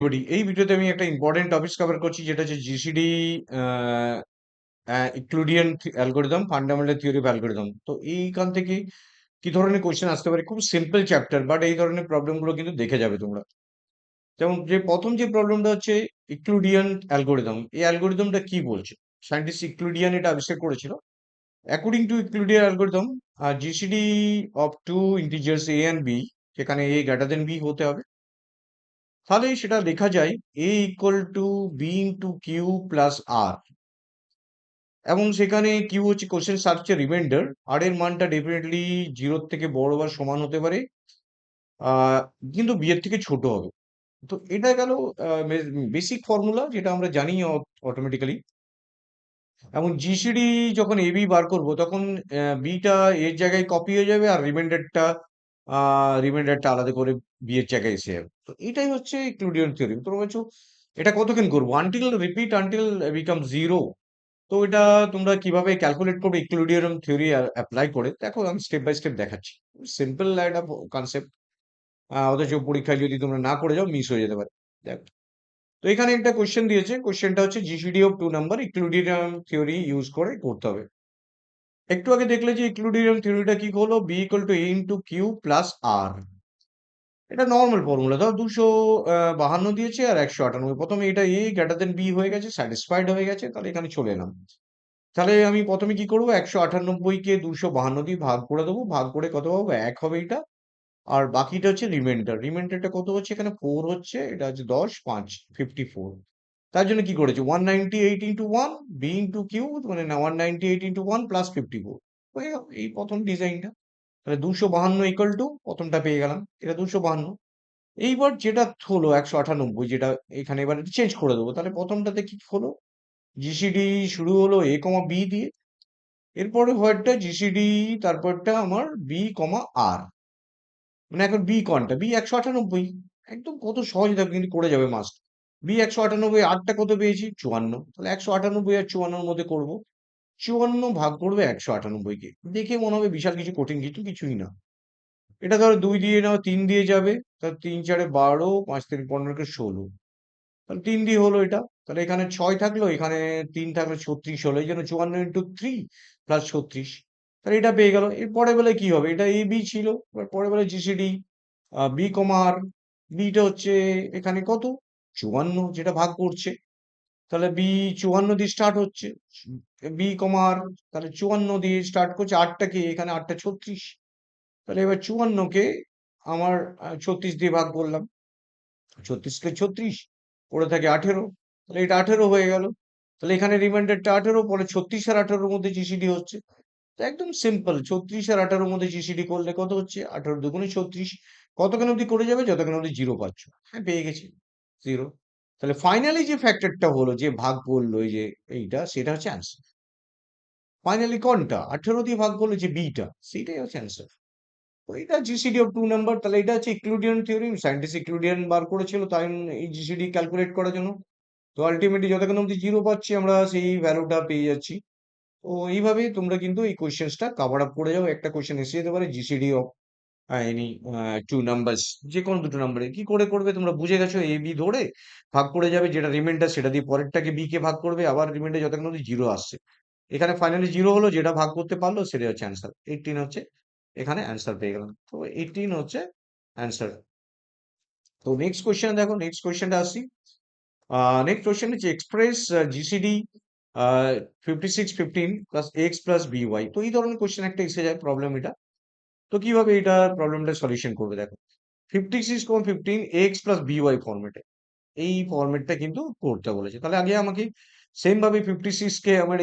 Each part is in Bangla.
এই ভিডিওতে আমি একটা ইম্পর্টেন্ট টপিক কভার করছি যেটা হচ্ছে GCD Euclidean algorithm, fundamental theory of algorithm. তো এইখান থেকে কি ধরনের কোশ্চেন আসতে পারে, খুব সিম্পল চ্যাপ্টার, বাট এই ধরনের প্রবলেমগুলো কিন্তু দেখে যাবে তোমরা। যেমন যে প্রথম যে প্রবলেমটা হচ্ছে ইউক্লিডিয়ান অ্যালগোরিদম, এই অ্যালগোরিদমটা কি বলছে? সায়েন্টিস্ট ইউক্লিডিয়ান এটা আবিষ্কার করেছিল। According to Euclidean algorithm, GCD of two integers a and b, যেখানে এ গ্রেটার দেন বি হতে হবে, তাহলে সেটা লেখা যায় a equal to B into Q plus R. এবং সেখানে কিউ হচ্ছে কোশ্চেন সার্চের রিমাইন্ডার, আর এর মানটা ডেফিনেটলি জিরোর থেকে বড় বা সমান হতে পারে, আহ, কিন্তু বি এর থেকে ছোট হবে। তো এটা গেল বেসিক ফর্মুলা, যেটা আমরা জানি অটোমেটিক্যালি। এবং জিসিডি যখন এবি বার করব, তখন বিটা এর জায়গায় কপি হয়ে যাবে, আর রিমাইন্ডারটা আলাদা করে বি এর জায়গায় এসে যাবে। তো এটাই হচ্ছে ইউক্লিডিয়ান থিওরি। তোমরা বলছো এটা কতক্ষণ করবো? Until become zero. তো এটা তোমরা কিভাবে ক্যালকুলেট করবে ইকুইলিব্রিয়াম থিওরি অ্যাপ্লাই করে, দেখো আমি স্টেপ বাই স্টেপ দেখাচ্ছি। সিম্পল একটা কনসেপ্ট, অথচ পরীক্ষায় যদি তোমরা না করে যাও মিস হয়ে যেতে পারে। দেখ, তো এখানে একটা কোশ্চেন দিয়েছে, কোশ্চেনটা হচ্ছে GCD of two number equilibrium theory use করে করতে হবে। একটু আগে দেখলে যে ইকুইলিব্রিয়াম থিওরিটা কি হলো, B equal to A into Q plus R. এটা নর্মাল ফর্মুলা। ধর 252 দিয়েছে আর 198। প্রথমে এটা এ গ্রেটার দেন বি হয়ে গেছে, স্যাটিসফাইড হয়ে গেছে, তাহলে এখানে চলে এলাম। তাহলে আমি প্রথমে কি করবো, 198 কে 252 দিয়ে ভাগ করে দেবো, ভাগ করে কত পাবো? 1 হবে এটা। আর বাকিটা হচ্ছে রিমাইন্ডার। রিমাইন্ডারটা কত হচ্ছে? এখানে 4 হচ্ছে, এটা হচ্ছে 10, 5, 54। তার জন্য কি করেছে, 198 into one, b into q, মানে না 198 ইন্টু ওয়ান প্লাস 54 হয়ে গেল এই প্রথম ডিজাইনটা। তাহলে 252 ইকুয়াল টু প্রথমটা পেয়ে গেলাম, এটা 252। এইবার যেটা হলো 198, যেটা এখানে এবার চেঞ্জ করে দেবো। তাহলে প্রথমটাতে কি হলো, জিসিডি শুরু হলো এ কমা বি দিয়ে, এরপরে হোয়াটটা জিসিডি, তারপরটা আমার বি কমা আর। মানে এখন বি কোনটা? বি 198। একদম কত সহজ, দেখো কিন্তু করে যাবে মাস্ট। বি 198, আরটা কত পেয়েছি? 54। তাহলে 198 আর 54-র মধ্যে করবো, 54 ভাগ করবে 198-কে। দেখে মনে হবে বিশাল কিছু, কঠিন কিছু কিছুই না। এটা ধরো 2 দিয়ে নাও, 3 দিয়ে যাবে, তাহলে 3 4 12, 5 3 15 16। তাহলে 3 দিয়ে হলো এটা। তাহলে এখানে 6 থাকলো, এখানে 3 থাকলো, 36 হলো। এই জন্য 54 ইন্টু 3 প্লাস 36। তাহলে এটা পেয়ে গেল। এর পরে বেলায় কি হবে? এটা এ বি ছিল, এবার পরের বেলায় জিসিডি বি কমা আর। বিটা হচ্ছে এখানে কত? 54, যেটা ভাগ করছে। তাহলে বি 54 দিয়ে স্টার্ট হচ্ছে, বি কমা আর। তাহলে 54 দিয়ে স্টার্ট করছে, আটটা কি এখানে? আটটা 36। তাহলে এবার 54-কে আমার 36 দিয়ে ভাগ করলাম, 36-কে 36, পড়ে থাকে 18। তাহলে এটা 18 হয়ে গেল। তাহলে এখানে রিমাইন্ডারটা 18, পরে 36 আর 18-র মধ্যে জিসিডি হচ্ছে। তো একদম সিম্পল, 36 আর 18-র মধ্যে জিসিডি করলে কত হচ্ছে? 18 দুগুণে 36। কতক্ষণ অবধি করে যাবে? যতক্ষণ অবধি জিরো পাচ্ছ। হ্যাঁ, পেয়ে গেছি জিরো। তাহলে ফাইনালি যে ফ্যাক্টরটা হলো, যে ভাগ করলো এই যে এইটা, সেটা হচ্ছে অ্যান্সার। ফাইনালি কোনটা? 18 দিয়ে ভাগ করলো যে বিটা, সেটাই হচ্ছে অ্যান্সার। তো এটা জিসিডি অফ টু নাম্বার। তাহলে এটা হচ্ছে ইক্লুডিয়ান থিওরি, সায়েন্টিস্ট ইক্লুডিয়ান বার করেছিল তাই এই জিসিডি ক্যালকুলেট করার জন্য। তো আলটিমেটলি যতক্ষণ অব্দি জিরো পাচ্ছি আমরা, সেই ভ্যালুটা পেয়ে যাচ্ছি। তো এইভাবেই তোমরা কিন্তু এই কোয়েশ্চেন্সটা কভার আপ করে যাও। একটা কোয়েশ্চেন এসে যেতে পারে GCD of any two numbers, যে কোনো দুটো নাম্বারে কি করে করবে তোমরা বুঝে গেছো। এ বি ধরে ভাগ করে যাবে, যেটা রিমাইন্ডার সেটা দিয়ে পরেরটাকে বি কে ভাগ করবে, আবার রিমাইন্ডার যতক্ষণ অব্দি জিরো আসছে। এখানে ফাইনালি জিরো হলো, যেটা ভাগ করতে পারলো সেটাই হচ্ছে অ্যান্সার। 18 হচ্ছে এখানে অ্যান্সার পেয়ে গেলাম। তো 18 হচ্ছে অ্যান্সার। তো নেক্সট কোয়েশ্চেন দেখো, নেক্সট কোয়েশ্চেনটা আসছি। নেক্সট কোয়েশ্চেন হচ্ছে express GCD 5615 plus x plus by. তো এই ধরনের কোয়েশ্চেন একটা এসে যায় প্রবলেম এটা। তো কিভাবে এটা প্রবলেমটা সলিউশন করবে দেখো, 56,15 এক্স প্লাস বিওয়াই ফরম্যাটে, এই ফরম্যাটটা কিন্তু করতে বলেছে। তাহলে আগে আমাকে সেম ভাবে 56-কে আমার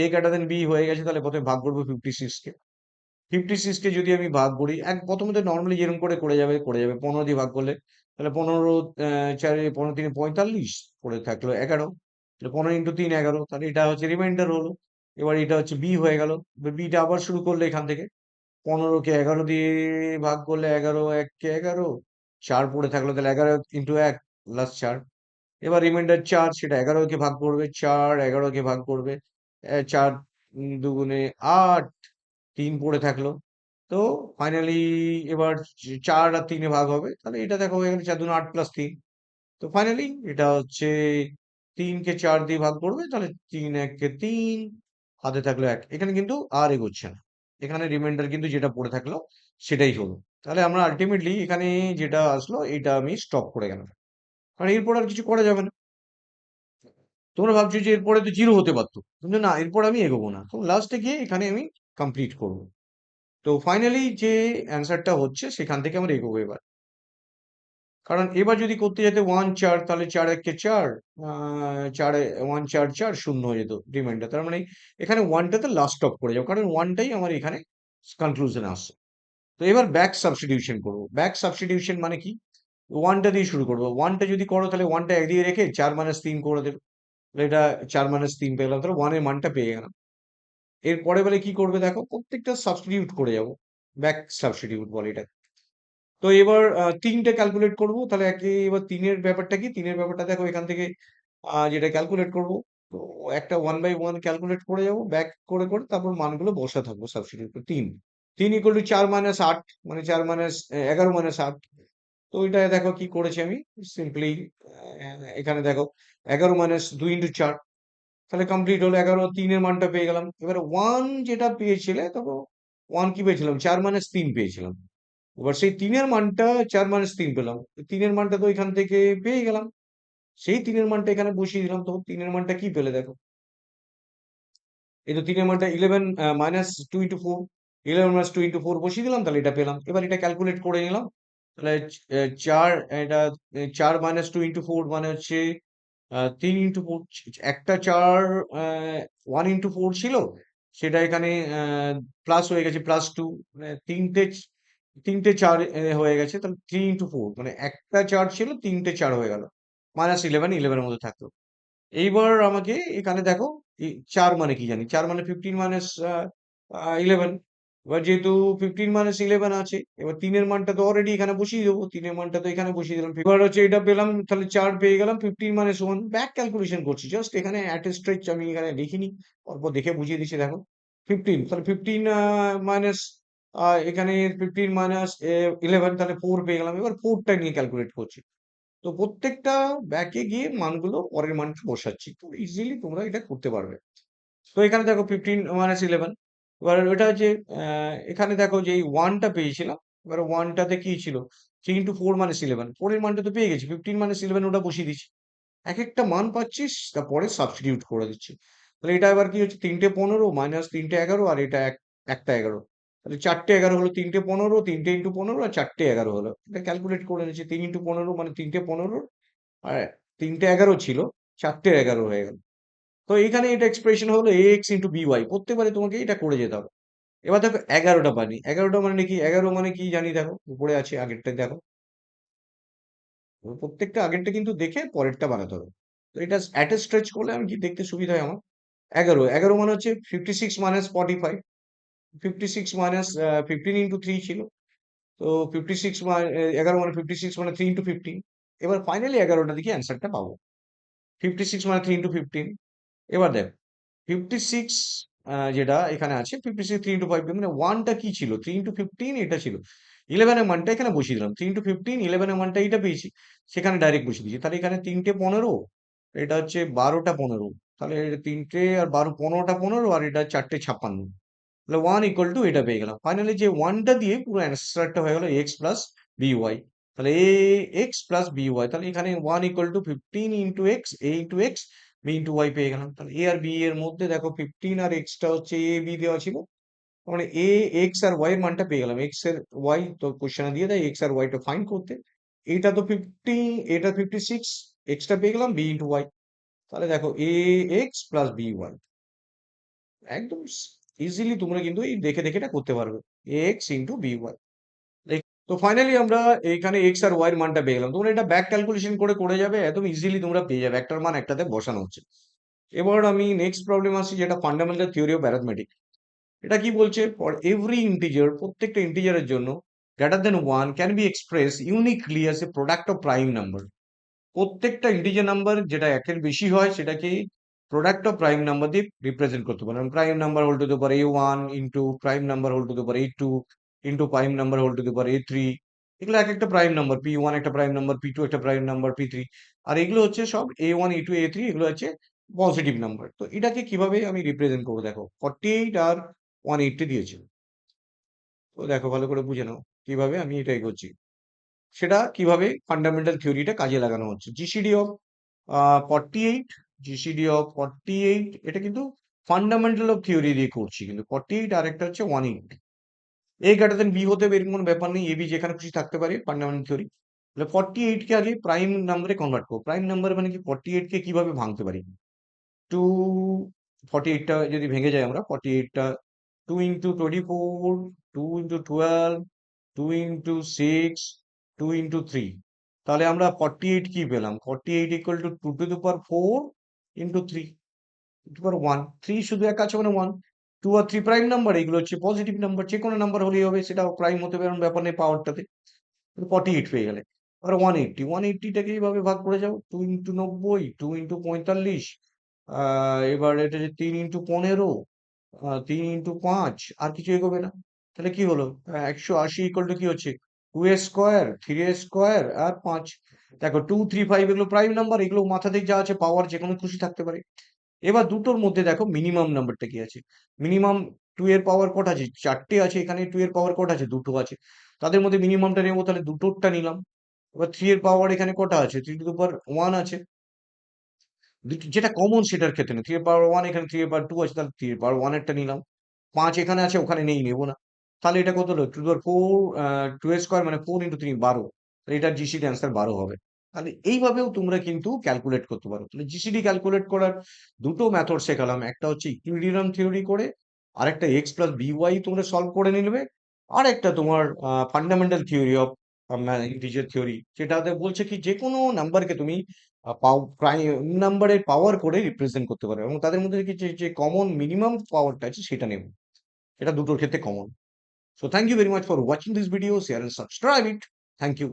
এ গ্রেটার দেন বি হয়ে গেছে, তাহলে প্রথমে ভাগ করবো 56-কে। 56-কে যদি আমি ভাগ করি, প্রথমে তো নর্মালি যেরকম করে করে যাবে 15 দিয়ে ভাগ করলে। তাহলে 15 চারে 15 3 45, পড়ে থাকলো 11। তাহলে 15 ইন্টু 3 11। তাহলে এটা হচ্ছে রিমাইন্ডার হলো। এবার এটা হচ্ছে বি হয়ে গেল। এবার বিটা আবার শুরু করলে এখান থেকে, 15-কে 11 দিয়ে ভাগ করলে 11, 1-কে 11, 4 পড়ে থাকলো। তাহলে 11 ইন্টু 1 প্লাস 4। এবার রিমাইন্ডার 4, সেটা 11-কে ভাগ করবে, 4 11-কে ভাগ করবে, 4 দুগুণে 8, 3 পড়ে থাকলো। তো ফাইনালি এবার 4 আর 3-এ ভাগ হবে। তাহলে এটা দেখো হয়ে গেল 4 2 8 প্লাস 3। তো ফাইনালি এটা হচ্ছে 3 কে 4 দিয়ে ভাগ করবে, তাহলে 3 1 কে 3, হাতে থাকলো 1। এখানে কিন্তু আর এগোচ্ছে না। এখানে রিমাইন্ডার কিন্তু যেটা পড়ে থাকলো সেটাই হলো। তাহলে আমরা আল্টিমেটলি এখানে যেটা আসলো এটা আমি স্টপ করে গেলাম। কারণ এরপর আর কিছু করা যাবে না। তোমরা ভাবছো যে এরপরে তো 0 হতে পারত। কিন্তু না, এরপর আমি এগোবো না। তো লাস্টে গিয়ে এখানে আমি কমপ্লিট করব। তো ফাইনালি যে অ্যান্সারটা হচ্ছে সেখান থেকে আমরা এগোবো এবার। কারণ এবার যদি করতে যেতে 1 4, তাহলে 4 1 কে 4, 4 1 4 4 শূন্য হয়ে যেত রিমাইন্ডার। তার মানে এখানে 1 টাতে লাস্ট স্টপ করে যাবো। কারণ 1 টাই আমার এখানে কনক্লুশন আসছে। তো এবার ব্যাক সাবস্টিটিউশন করব। ব্যাক সাবস্টিটিউশন মানে কি? 1 টা দিয়ে শুরু করব। 1 টা যদি করো তাহলে 1 টা এগিয়ে রেখে 4 - 3 করে দেবে। তাহলে এটা 4 - 3 পেলাম। তাহলে 1 এর মানটা পেয়ে গেলাম। এরপরে বলে কি করবে দেখো, প্রত্যেকটা সাবস্টিটিউট করে যাব। ব্যাক সাবস্টিটিউট বলে এটা। তো এবার ৩ টে ক্যালকুলেট করব। তাহলে এবার ৩ এর ব্যাপারটা কি? ৩ এর ব্যাপারটা দেখো এখান থেকে যেটা ক্যালকুলেট করব। তো একটা 1 বাই 1 ক্যালকুলেট করে যাব। ব্যাক করে তারপর মানগুলো বসাতে থাকবো সাবস্টিটিউট করে। ৩ ৩ 4 - ৮, মানে ৪ 11 - ৮। তো ওইটা দেখো কি করেছি আমি। সিম্পলি এখানে দেখো 11 2 4, তাহলে কমপ্লিট হলো। 11 3 এর মানটা পেয়ে গেলাম। এবারে 1 যেটা পেয়েছিলে, তখন 1 কি পেয়েছিলাম? 4 3 পেয়েছিলাম। এবার সেই ৩ এর মানটা ৪ 3 পেলাম। ৩ এর মানটা তো এখান থেকে পেয়ে গেলাম। সেই ৩ এর মানটা এখানে বসিয়ে দিলাম। তো ৩ এর মানটা কি পেলে দেখো। এই তো ৩ এর মানটা 11 -2 * 4, 11 2 * 4 বসিয়ে দিলাম, তাহলে এটা পেলাম। এবার এটা ক্যালকুলেট করে নিলাম। তাহলে ৪ এটা ৪ - 2 * 4 মানে হচ্ছে ৩ * 4, একটা ৪ আ 1 * 4 ছিল। সেটা এখানে প্লাস হয়ে গেছে +2, মানে ৩টে ৪ হয়ে গেছে। তাহলে ৩ * 4 মানে একটা ৪ ছিল, ৩টে ৪ হয়ে গেল। -11, 11 এর মধ্যে থাকলো। এইবার আমাকে এখানে দেখো ৪ মানে কি জানি? ৪ মানে 15 মাইনাস 11। এবার যেহেতু 15 - 11 আছে, এবার ৩ এর মানটা তো অলরেডি এখানে বসিয়ে দেবো। ৩ এর মানটা তো এখানে বসিয়ে দিলাম। এবার হচ্ছে এটা পেলাম, তাহলে ৪ পেয়ে গেলাম। 15 - 1 ব্যাক ক্যালকুলেশন করছি। জাস্ট এখানে এট এ স্ট্রেচ আমি এখানে লিখিনি। অল্প দেখে বুঝিয়ে দিচ্ছি দেখো। 15, তাহলে 15 মাইনাস এখানে 15 মাইনাস 11, তাহলে 4 পেয়ে গেলাম। এবার 4 টা নিয়ে ক্যালকুলেট করছি। তো প্রত্যেকটা ব্যাকে গিয়ে মানগুলো পরের মানটা বসাচ্ছি। তো ইজিলি তোমরা এটা করতে পারবে। তো এখানে দেখো 15 - 11। এবার ওটা যে এখানে দেখো যে এই 1 টা পেয়েছিলাম। এবার 1 টাতে কি ছিল? 3 * 4 - 11। 4 এর মানটা তো পেয়ে গেছি। 15 - 11 ওটা বসিয়ে দিচ্ছি। একেকটা মান পাচ্ছিস, তারপরে সাবস্টিটিউট করে দিচ্ছি। তাহলে এটা আবার কি হচ্ছে? ৩ টে 15 মাইনাস ৩ টে 11, আর এটা একটা 11। তাহলে ৪ টে 11 হলো, ৩ টে 15, ৩ টে * 15 আর ৪ টে 11 হলো। এটা ক্যালকুলেট করে নিচ্ছি। ৩ * 15 মানে ৩ টে 15, আর ৩ টে 11 ছিল, ৪ টে 11 হয়ে গেল। তো এখানে এটা এক্সপ্রেশন হলো ax by। প্রত্যেকবারে তোমাকে এটা করে যেতে হবে। এবার দেখো 11 টা পাইনি। 11 টা মানে কি? 11 মানে কি জানি দেখো। উপরে আছে, আগেরটা দেখো। প্রত্যেকটা আগেরটা কিন্তু দেখে পরেরটা বানাতে হবে। তো এটা এট এ স্ট্রেচ করলে আমি কি দেখতে সুবিধা হয় আমার। 11 11 মানে হচ্ছে 56 মাইনাস 45। 56 মাইনাস 15 ইন্টু 3 ছিল। তো 56 11 মানে 56 মানে 3 ইন্টু 15। এবার ফাইনালি 11টা দেখি অ্যান্সারটা পাবো। 56 মানে 3 ইন্টু 15। এবার দেখ 56 যেটা এখানে আছে, 56 3 ইন্টু 5 মানে 1 টা কি ছিল? 3 ইন্টু 15 এটা ছিল। 11 এর মানটা এখানে বসিয়ে দিলাম। 3 ইন্টু 15, 11 এর মানটা এইটা পেয়েছি। সেখানে ডাইরেক্ট বসিয়ে দিয়েছি। তাহলে এখানে ৩ টে 15, এটা হচ্ছে ১২ টা ১৫। তাহলে ৩ টে আর ১২ ১৫ টা ১৫, আর এটা ৪ টে 56। তাহলে 1 ইকুয়াল টু এটা পেয়ে গেলাম। ফাইনালি যে 1 টা দিয়ে পুরো অ্যান্সারটা হয়ে গেল x প্লাস by। তাহলে ax প্লাস by, তাহলে এখানে 1 equal to 15 into x, a into x, b into y পেয়ে গেলাম। তাহলে a আর b এর মধ্যে দেখো 15 আর x টা হচ্ছে a b দেওয়া ছিল। তার মানে a x আর y এর মানটা পেয়ে গেলাম। x এর y তো কোশ্চেনে দিয়ে দেয় x আর y টা ফাইন্ড করতে। এটা তো 50, এটা 56, x টা পেয়ে গেলাম, b ইন্টু y। তাহলে দেখো ax প্লাস by। একদম ইজিলি তোমরা কিন্তু এই দেখে দেখে এটা করতে পারবে। x into by। তো ফাইনালি আমরা এইখানে এক্স আর ওয়াই এর মানটা পেয়ে গেলাম। তোমরা এটা ব্যাক ক্যালকুলেশন করে যাবে, একদম ইজিলি তোমরা পেয়ে যাবে। একটার মান একটাতে বসানো হচ্ছে। এবার আমি নেক্সট প্রবলেম আসি, যেটা ফান্ডামেন্টাল থিওরি অফ অ্যারিথমেটিক। এটা কি বলছে? ফর এভরি ইন্টিজার, প্রত্যেকটা ইন্টিজারের জন্য, greater than 1 can be express uniquely as a product of prime number. প্রত্যেকটা ইন্টিজার নাম্বার যেটা একের বেশি হয় সেটাকে প্রোডাক্ট অফ প্রাইম নাম্বার দিয়ে রিপ্রেজেন্ট করতে পারে। Prime number whole to the power a1 into prime number whole to the power a2 into prime number whole to the power a3। এগুলো এক একটা প্রাইম নাম্বার। p1 একটা প্রাইম নাম্বার, p2 একটা প্রাইম নাম্বার, p3। আর এগুলো হচ্ছে সব A1, A2, A3 এগুলো হচ্ছে পজিটিভ নাম্বার। তো এটাকে কিভাবে আমি রিপ্রেজেন্ট করবো দেখো 48 আর 180 দিয়েছে। তো দেখো ভালো করে বুঝে নাও কিভাবে আমি এটা এগোচ্ছি। সেটা কিভাবে ফান্ডামেন্টাল থিওরিটা কাজে লাগানো হচ্ছে। জিসিডি অফ 48, জিসিডি অফ 48 এটা কিন্তু ফান্ডামেন্টাল অফ থিওরি দিয়ে করছি কিন্তু 48 আর একটা হচ্ছে 180। এ গ্রেটার দেন বি হতে হবে এরকম কোনো ব্যাপার নেই, এ বি যেখানে খুশি থাকতে পারে ফান্ডামেন্টাল থিওরি। তাহলে 48 কে আগে প্রাইম নাম্বারে কনভার্ট করো। প্রাইম নাম্বার মানে কি 48 কে কিভাবে ভাঙতে পারি? টু 48 টা যদি ভেঙে যায় আমরা 48 টা 2 ইন্টু 24, 2 ইন্টু 12, 2 ইন্টু 6, 2 ইন্টু 3। তাহলে আমরা 48 কি পেলাম? 48 equal to 2 to the power 4 into 3 to the power 1। 3 শুধু এক আছে মানে 1। 2 আর 3 প্রাইম নাম্বার, এগুলো হচ্ছে পজিটিভ নাম্বার। যে কোনো নাম্বার হলেই হবে, সেটা প্রাইম হতে পারে এমন ব্যাপার নেই পাওয়ারটাতে। 48 পেয়ে গেলে। আর 180, 180 টাকে এইভাবে ভাগ করে যাও। 2 ইন্টু 90, 2 ইন্টু 45, এবার এটা যে 3 ইন্টু 15, 3 ইন্টু 5, আর কিছু এগোবে না। তাহলে কি হলো? 180 ইকুয়াল টু কি হচ্ছে? 2 এর স্কোয়ার, 3 এর স্কোয়ার আর 5। দেখো 2, 3, 5 এগুলো প্রাইম নাম্বার, এগুলো মাথাতেই যা আছে পাওয়ার যেকোনো খুশি থাকতে পারে। এবার দুটোর মধ্যে দেখো মিনিমাম নাম্বারটা কি আছে। মিনিমাম 2 এর পাওয়ার কটা আছে? 4টে আছে। এখানে 2 এর পাওয়ার কটা আছে? 2টো আছে। তাদের মধ্যে মিনিমামটা নেবো, তাহলে দুটোরটা নিলাম। এবার 3 এর পাওয়ার এখানে কটা আছে? 3 টু দি পাওয়ার 1 আছে। যেটা কমন সেটার ক্ষেত্রে না। 3 এর পাওয়ার 1, এখানে 3 এর পাওয়ার 2 আছে, তাহলে 3 এর পাওয়ার 1 এরটা নিলাম। 5 এখানে আছে, ওখানে নেই, নেব না। তাহলে এটা কত হলো? 2 টু দি পাওয়ার 4, 2 এর স্কয়ার মানে 4 ইন্টু 3 12। তাহলে এটার জিসিডি অ্যান্সার 12 হবে। তাহলে এইভাবেও তোমরা কিন্তু ক্যালকুলেট করতে পারো। তাহলে জিসিডি ক্যালকুলেট করার দুটো মেথড শেখালাম। একটা হচ্ছে ইকুইলিব্রিয়াম থিওরি করে, আরেকটা এক্স প্লাস বিওয়াই তোমরা সলভ করে নিবে। আরেকটা তোমার fundamental theory of integer theory, যেটাতে বলছে কি যে কোনো নাম্বারকে তুমি প্রাইম নাম্বারের পাওয়ার করে রিপ্রেজেন্ট করতে পারো, এবং তাদের মধ্যে কি যে কমন মিনিমাম পাওয়ারটা আছে সেটা নেব। এটা দুটোর ক্ষেত্রে common. So thank you very much for watching this video. Share and subscribe it. Thank you.